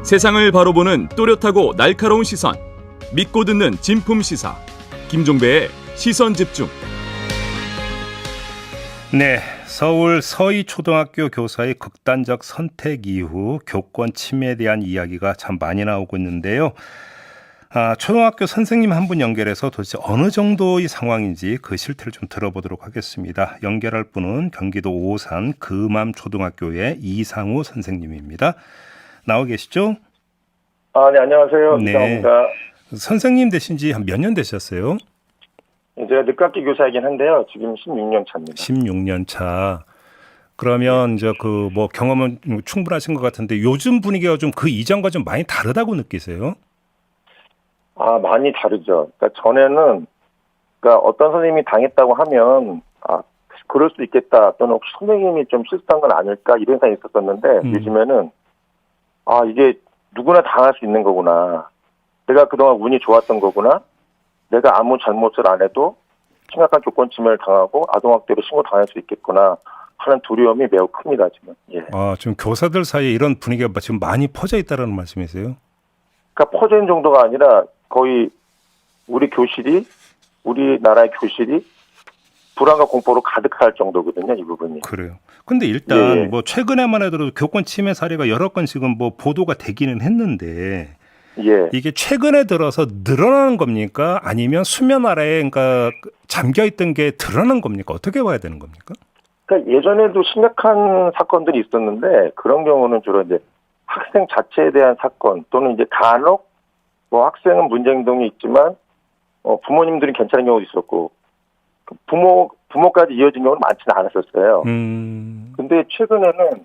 세상을 바로 보는 또렷하고 날카로운 시선, 믿고 듣는 진품 시사 김종배의 시선집중. 네, 서울 서희초등학교 교사의 극단적 선택 이후 교권 침해에 대한 이야기가 참 많이 나오고 있는데요. 초등학교 선생님 한 분 연결해서 도대체 어느 정도의 상황인지 그 실태를 좀 들어보도록 하겠습니다. 연결할 분은 경기도 오산 금암초등학교의 이상우 선생님입니다. 나와 계시죠? 네, 안녕하세요. 네. 이상우입니다. 선생님 되신 지 한 몇 년 되셨어요? 제가 늦깎이 교사이긴 한데요. 지금 16년 차입니다. 16년 차. 그러면 이제 그 뭐 경험은 충분하신 것 같은데 요즘 분위기가 좀 그 이전과 좀 많이 다르다고 느끼세요? 많이 다르죠. 그러니까 전에는 어떤 선생님이 당했다고 하면 그럴 수 있겠다 또는 혹시 선생님이 좀 실수한 건 아닐까 이런 생각이 있었었는데 요즘에는 이게 누구나 당할 수 있는 거구나. 내가 그동안 운이 좋았던 거구나. 내가 아무 잘못을 안 해도 심각한 교권 침해를 당하고 아동학대로 신고당할 수 있겠구나 하는 두려움이 매우 큽니다, 지금. 예. 지금 교사들 사이에 이런 분위기가 지금 많이 퍼져 있다는 말씀이세요? 그러니까 퍼져 있는 정도가 아니라 거의 우리나라의 교실이 불안과 공포로 가득할 정도거든요, 이 부분이. 그래요. 근데 일단 예. 뭐 최근에만 해도 교권 침해 사례가 여러 건 지금 뭐 보도가 되기는 했는데 예. 이게 최근에 들어서 늘어나는 겁니까? 아니면 수면 아래에 그러니까 잠겨 있던 게 드러난 겁니까? 어떻게 봐야 되는 겁니까? 그러니까 예전에도 심각한 사건들이 있었는데 그런 경우는 주로 이제 학생 자체에 대한 사건 또는 이제 간혹 뭐 학생은 문제 행동이 있지만 부모님들은 괜찮은 경우도 있었고 부모까지 이어진 경우는 많지는 않았었어요. 근데 최근에는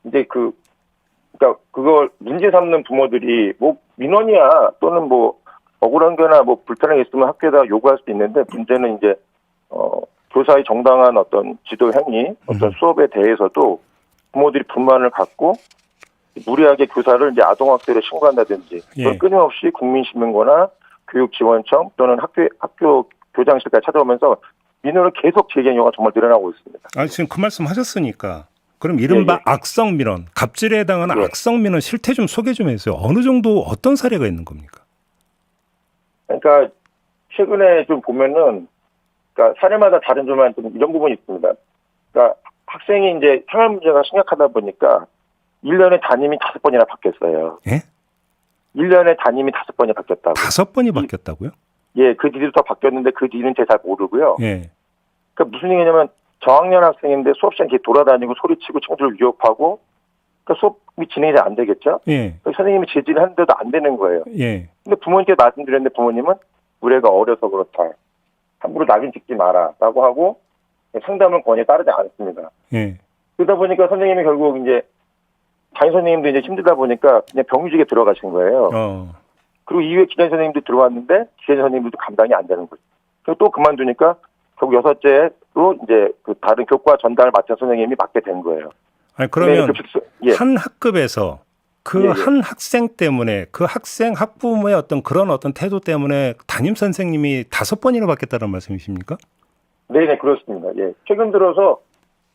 이제 그러니까 그걸 문제 삼는 부모들이 뭐 민원이야 또는 뭐 억울한 거나 뭐 불편한 게 있으면 학교에다 요구할 수 있는데 문제는 이제 교사의 정당한 어떤 지도 행위, 어떤 수업에 대해서도 부모들이 불만을 갖고 무리하게 교사를 이제 아동학대로 신고한다든지 예. 끊임없이 국민신문고나 교육지원청 또는 학교 교장실까지 찾아오면서 민원을 계속 제기하는 경우가 정말 늘어나고 있습니다. 지금 그 말씀 하셨으니까 그럼 이른바 악성 민원, 갑질에 해당하는 악성 민원 실태 좀 소개 좀 해주세요. 어느 정도 어떤 사례가 있는 겁니까? 그러니까 최근에 좀 보면은 그러니까 사례마다 다른 점만 좀 이런 부분이 있습니다. 그러니까 학생이 이제 생활 문제가 심각하다 보니까 1년에 담임이 5번이나 바뀌었어요. 예? 1년에 담임이 5번이 바뀌었다고. 5번이 바뀌었다고요? 예, 그 뒤로 더 바뀌었는데 그 뒤는 제가 잘 모르고요. 예. 그러니까 무슨 얘기냐면 저학년 학생인데 수업 시간 이렇게 돌아다니고 소리치고 친구들을 유혹하고 그러니까 수업이 진행이 잘 안 되겠죠? 예. 선생님이 제지를 하는데도 안 되는 거예요. 예. 근데 부모님께 말씀드렸는데 부모님은 우리 애가 어려서 그렇다. 함부로 낙인 찍지 마라. 라고 하고 상담을 권유에 따르지 않습니다. 예. 그러다 보니까 선생님이 결국 이제 담임 선생님도 이제 힘들다 보니까 그냥 병유직에 들어가신 거예요. 그리고 이후에 기장 선생님도 들어왔는데 기장 선생님들도 감당이 안 되는 거죠. 그리고 또 그만두니까 결국 6째로 이제 그 다른 교과 전달을 맡은 선생님이 맡게 된 거예요. 그러면 한 학급에서 그 한 학생 때문에 그 학생 학부모의 어떤 태도 때문에 담임 선생님이 5번이나 바뀌었다는 말씀이십니까? 네, 그렇습니다. 예. 최근 들어서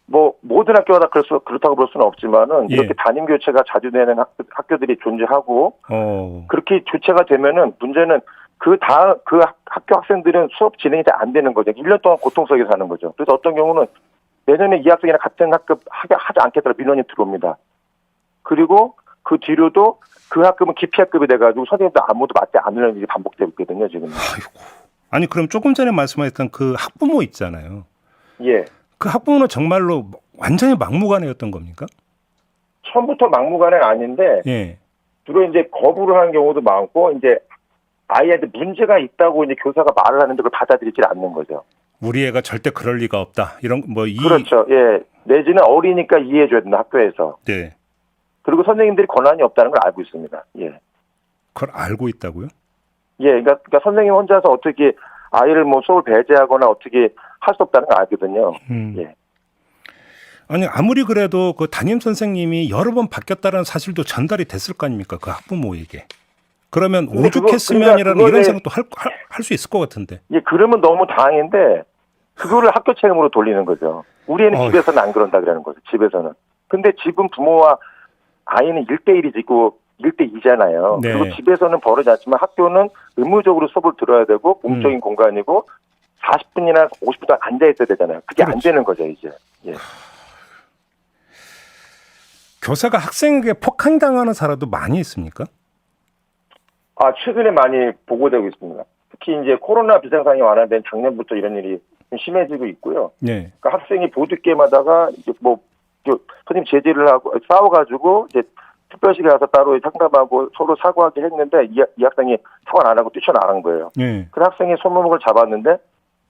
뭐 모든 학교가 다 그렇다고 볼 수는 없지만은 이렇게 담임 교체가 자주 되는 학교들이 존재하고 그렇게 교체가 되면은 문제는 그 학교 학생들은 수업 진행이 잘 안 되는 거죠. 1년 동안 고통 속에 사는 거죠. 그래서 어떤 경우는 내년에 이 학생이랑 같은 학급 하지 않겠다고 민원이 들어옵니다. 그리고 그 뒤로도 그 학급은 기피 학급이 돼가지고 선생님도 아무도 맞지 않는 일이 반복되고 있거든요, 지금. 아니, 그럼 조금 전에 말씀하셨던 그 학부모 있잖아요. 예. 그 학부모는 정말로 완전히 막무가내였던 겁니까? 처음부터 막무가내는 아닌데, 예. 주로 이제 거부를 하는 경우도 많고, 이제 아이한테 문제가 있다고 이제 교사가 말을 하는데 그걸 받아들이지 않는 거죠. 우리 애가 절대 그럴 리가 없다. 그렇죠. 예. 내지는 어리니까 이해해줘야 된다, 학교에서. 네. 그리고 선생님들이 권한이 없다는 걸 알고 있습니다. 예. 그걸 알고 있다고요? 예. 그러니까 선생님 혼자서 어떻게 아이를 뭐 수업을 배제하거나 어떻게 할 수 없다는 걸 알거든요. 예. 아니, 아무리 그래도 그 담임 선생님이 여러 번 바뀌었다는 사실도 전달이 됐을 거 아닙니까? 그 학부모에게. 그러면 오죽했으면이라는 이런 생각도 할 수 있을 것 같은데. 예, 그러면 너무 다행인데 그거를 학교 책임으로 돌리는 거죠. 우리 애는 집에서는 안 그런다 그러는 거죠. 집에서는. 근데 집은 부모와 아이는 1대1이 지고 1대 2잖아요. 네. 그리고 집에서는 벌어지지 않지만 학교는 의무적으로 수업을 들어야 되고 공적인 공간이고 40분이나 50분 동안 앉아 있어야 되잖아요. 그게 안 되는 거죠, 이제. 예. 교사가 학생에게 폭행당하는 사례도 많이 있습니까? 최근에 많이 보고되고 있습니다. 특히 이제 코로나 비상상이 완화된 작년부터 이런 일이 좀 심해지고 있고요. 네. 그러니까 학생이 보드게임 하다가 이제 선생님 제지를 하고 싸워가지고 이제 특별실에 가서 따로 상담하고 서로 사과하게 했는데 이 학생이 사과 안 하고 뛰쳐나간 거예요. 네. 그 학생이 손목을 잡았는데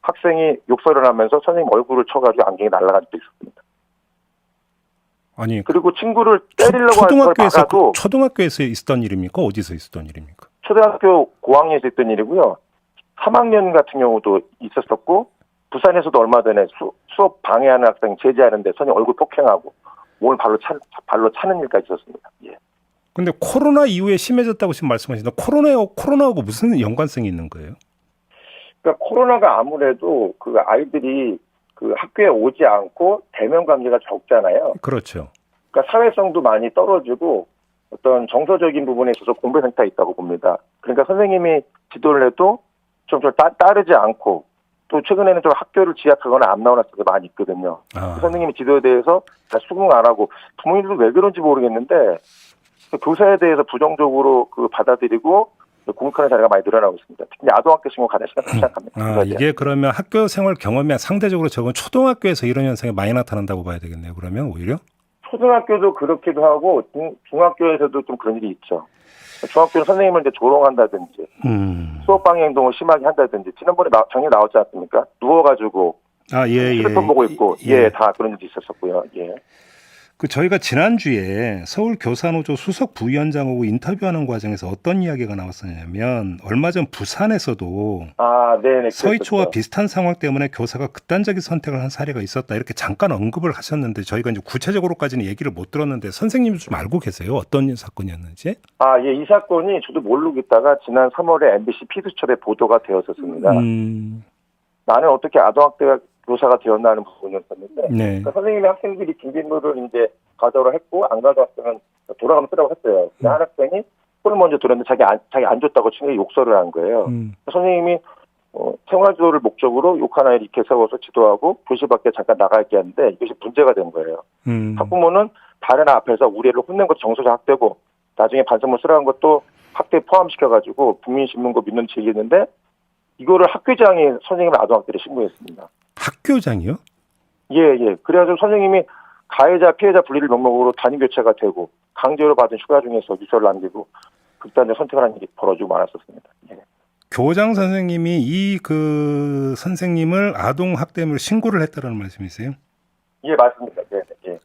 학생이 욕설을 하면서 선생님 얼굴을 쳐가지고 안경이 날아간 적도 있었습니다. 아니 그리고 친구를 때리려고 하는 걸 막아도 초등학교에서 있었던 일입니까? 어디서 있었던 일입니까? 초등학교 고학년에서 있던 일이고요. 3학년 같은 경우도 있었었고 부산에서도 얼마 전에 수업 방해하는 학생 제지하는데 선생님 얼굴 폭행하고 몸을 발로 차는 일까지 있었습니다. 예. 근데 코로나 이후에 심해졌다고 지금 말씀하시는데 코로나하고 무슨 연관성이 있는 거예요? 그러니까 코로나가 아무래도 그 아이들이 그 학교에 오지 않고 대면 관계가 적잖아요. 그렇죠. 그러니까 사회성도 많이 떨어지고 어떤 정서적인 부분에 있어서 공백 상태가 있다고 봅니다. 그러니까 선생님이 지도를 해도 좀 따르지 않고 또 최근에는 좀 학교를 지각하거나 안 나오는 학생들이 많이 있거든요. 그 선생님이 지도에 대해서 다 수긍 안 하고 부모님들도 왜 그런지 모르겠는데 교사에 대해서 부정적으로 받아들이고 공격하는 자리가 많이 늘어나고 있습니다. 특히 아동학대 신고 가장 심각합니다. 이게 그러면 학교 생활 경험이 상대적으로 적은 초등학교에서 이런 현상이 많이 나타난다고 봐야 되겠네요. 그러면 오히려? 초등학교도 그렇기도 하고 중학교에서도 좀 그런 일이 있죠. 중학교는 선생님을 이제 조롱한다든지 수업 방해 행동을 심하게 한다든지 지난번에 작년에 나왔지 않습니까? 누워가지고 휴대폰 보고 있고 다 그런 일도 있었었고요. 예. 저희가 지난주에 서울교사노조 수석 부위원장하고 인터뷰하는 과정에서 어떤 이야기가 나왔었냐면 얼마 전 부산에서도 네네, 서희초와 그랬었죠. 비슷한 상황 때문에 교사가 극단적인 선택을 한 사례가 있었다 이렇게 잠깐 언급을 하셨는데 저희가 이제 구체적으로까지는 얘기를 못 들었는데 선생님도 좀 알고 계세요? 어떤 사건이었는지? 예, 이 사건이 저도 모르고 있다가 지난 3월에 MBC 피드첩에 보도가 되었었습니다. 나는 어떻게 아동학대 교사가 되었나 하는 부분이었었는데 그러니까 선생님이 학생들이 준비물을 이제 가져오라 했고 안 가져왔으면 돌아가면 쓰라고 했어요. 근데 한 학생이 손을 먼저 들었는데 자기 안 줬다고 친구에게 욕설을 한 거예요. 선생님이 생활지도를 목적으로 욕하나 이렇게 세워서 지도하고 교실 밖에 잠깐 나가 있게 하는데 이것이 문제가 된 거예요. 학부모는 다른 앞에서 우리 애를 혼낸 것도 정서적 학대고 나중에 반성문 쓰라는 것도 학대에 포함시켜가지고 국민신문고 민원 제기했는데 이거를 학교장이 선생님의 아동학대를 신고했습니다. 학교장이요? 예. 그래가지고 선생님이 가해자, 피해자 분리를 명목으로 담임교체가 되고 강제로 받은 휴가 중에서 유서를 남기고 극단적 선택을 한 일이 벌어지고 말았었습니다. 예. 교장 선생님이 이 선생님을 아동학대물 신고를 했다는 말씀이세요? 예, 맞습니다. 예.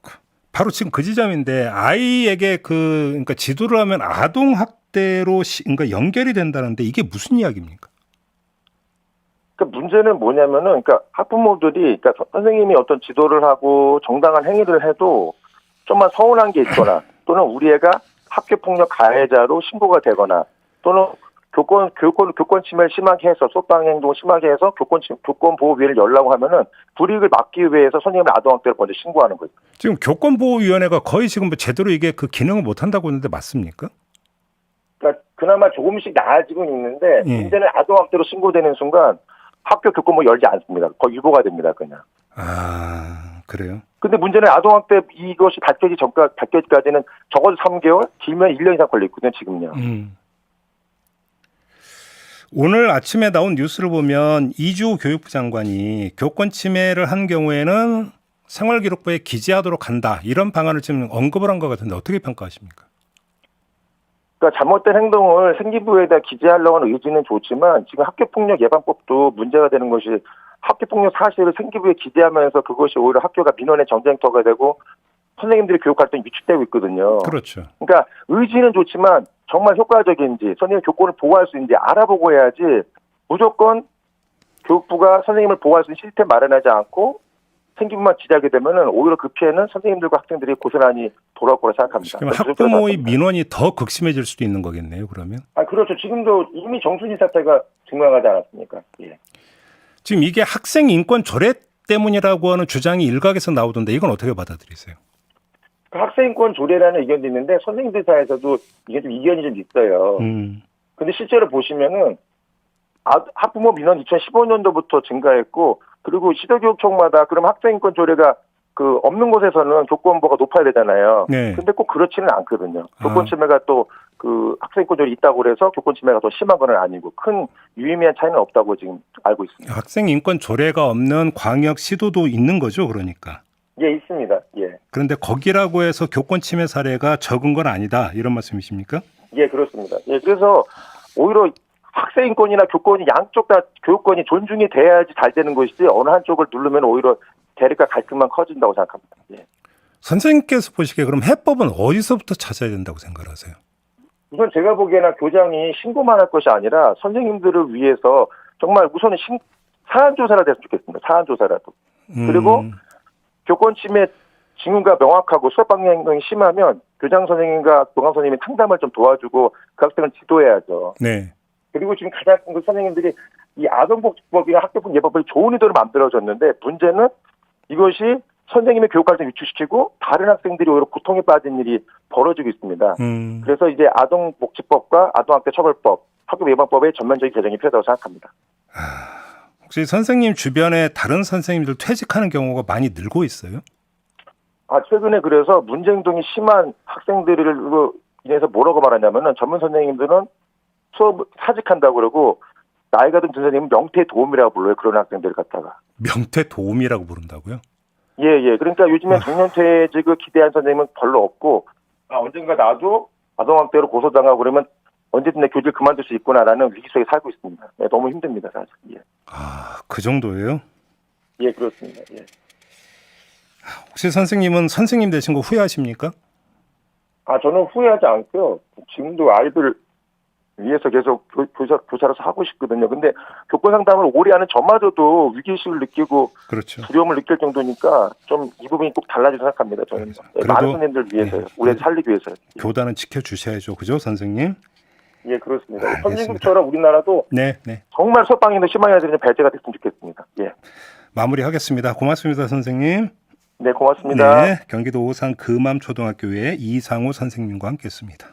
바로 지금 그 지점인데 아이에게 그러니까 지도를 하면 아동학대로 그러니까 연결이 된다는데 이게 무슨 이야기입니까? 그러니까 문제는 뭐냐면은, 그러니까 학부모들이, 그러니까 선생님이 어떤 지도를 하고 정당한 행위를 해도 좀만 서운한 게 있거나 또는 우리 애가 학교폭력 가해자로 신고가 되거나 또는 교권 침해를 심하게 해서 수업방해 행동을 심하게 해서 교권보호위원회를 열라고 하면은 불이익을 막기 위해서 선생님의 아동학대를 먼저 신고하는 거죠. 지금 교권보호위원회가 거의 지금 제대로 이게 그 기능을 못 한다고 했는데 맞습니까? 그러니까 그나마 조금씩 나아지고 있는데 문제는 아동학대로 신고되는 순간 학교 교권부 열지 않습니다. 거의 유보가 됩니다, 그냥. 그래요? 근데 문제는 아동학대 이것이 밝혀지기까지는 적어도 3개월, 길면 1년 이상 걸리거든요, 지금요. 오늘 아침에 나온 뉴스를 보면 이주호 교육부 장관이 교권 침해를 한 경우에는 생활기록부에 기재하도록 한다. 이런 방안을 지금 언급을 한 것 같은데 어떻게 평가하십니까? 그러니까 잘못된 행동을 생기부에다 기재하려고 하는 의지는 좋지만 지금 학교폭력 예방법도 문제가 되는 것이 학교폭력 사실을 생기부에 기재하면서 그것이 오히려 학교가 민원의 전쟁터가 되고 선생님들이 교육할 때 위축되고 있거든요. 그렇죠. 그러니까 의지는 좋지만 정말 효과적인지 선생님 교권을 보호할 수 있는지 알아보고 해야지 무조건 교육부가 선생님을 보호할 수 있는 시스템 마련하지 않고 생기부만 기재하게 되면은 오히려 그 피해는 선생님들과 학생들이 고스란히 돌아올 거라 생각합니다. 그럼 학부모의 민원이 더 극심해질 수도 있는 거겠네요. 그러면? 그렇죠. 지금도 이미 정순신 사태가 증명하지 않았습니까? 예. 지금 이게 학생 인권 조례 때문이라고 하는 주장이 일각에서 나오던데 이건 어떻게 받아들이세요? 그 학생인권 조례라는 의견도 있는데 선생님들 사이에서도 이게 좀 이견이 좀 있어요. 근데 실제로 보시면은 학부모 민원 2015년도부터 증가했고 그리고 시도교육청마다 그럼 학생인권 조례가 그 없는 곳에서는 교권부가 높아야 되잖아요. 네. 근데 꼭 그렇지는 않거든요. 교권 침해가 또 그 학생인권 조례 있다고 그래서 교권 침해가 더 심한 건 아니고 큰 유의미한 차이는 없다고 지금 알고 있습니다. 학생 인권 조례가 없는 광역 시도도 있는 거죠, 그러니까. 예, 있습니다. 예. 그런데 거기라고 해서 교권 침해 사례가 적은 건 아니다, 이런 말씀이십니까? 예, 그렇습니다. 예, 그래서 오히려 학생인권이나 교권이 양쪽 다 교육권이 존중이 돼야지 잘 되는 것이지 어느 한쪽을 누르면 오히려 대립과 갈등만 커진다고 생각합니다. 예. 선생님께서 보시기에 그럼 해법은 어디서부터 찾아야 된다고 생각하세요? 우선 제가 보기에는 교장이 신고만 할 것이 아니라 선생님들을 위해서 정말 우선은 사안 조사라 됐으면 좋겠습니다. 사안 조사라도. 그리고 교권 침해 징후가 명확하고 수업 방향이 심하면 교장 선생님과 동학 선생님이 상담을 좀 도와주고 그 학생을 지도해야죠. 네. 그리고 지금 가장 큰 선생님들이 이 아동복지법이나 학교법 예법을 좋은 의도로 만들어졌는데 문제는 이것이 선생님의 교육활동을 위축시키고 다른 학생들이 오히려 고통에 빠진 일이 벌어지고 있습니다. 그래서 이제 아동복지법과 아동학대처벌법, 학교 예방법의 전면적인 개정이 필요하다고 생각합니다. 혹시 선생님 주변에 다른 선생님들 퇴직하는 경우가 많이 늘고 있어요? 최근에 그래서 문제 행동이 심한 학생들로 인해서 뭐라고 말하냐면은 전문 선생님들은 수업 사직한다고 그러고 나이가 든 선생님은 명퇴 도움이라고 불러요. 그런 학생들 갖다가. 명퇴 도움이라고 부른다고요? 예. 그러니까 요즘에 정년퇴직을 기대한 선생님은 별로 없고 언젠가 나도 아동학대로 고소당하고 그러면 언제든 내 교직을 그만둘 수 있구나라는 위기 속에 살고 있습니다. 네, 너무 힘듭니다, 사실. 예. 그 정도예요? 예, 그렇습니다. 예. 혹시 선생님은 선생님 되신 거 후회하십니까? 저는 후회하지 않고요. 지금도 아이들 위해서 계속 교사로서 하고 싶거든요. 근데 교권 상담을 오래 하는 저마저도 위기의식을 느끼고 그렇죠. 두려움을 느낄 정도니까 좀 이 부분이 꼭 달라지고 생각합니다. 저는 많은 선생님들 위해서요. 우리 살리기 위해서요. 교단은 지켜주셔야죠. 그죠, 선생님? 예, 그렇습니다. 선진국처럼 우리나라도 네. 정말 소방인도 심한 아이들이 배제가 됐으면 좋겠습니다. 예. 마무리하겠습니다. 고맙습니다, 선생님. 네, 고맙습니다. 네, 경기도 오산 금암초등학교의 이상호 선생님과 함께했습니다.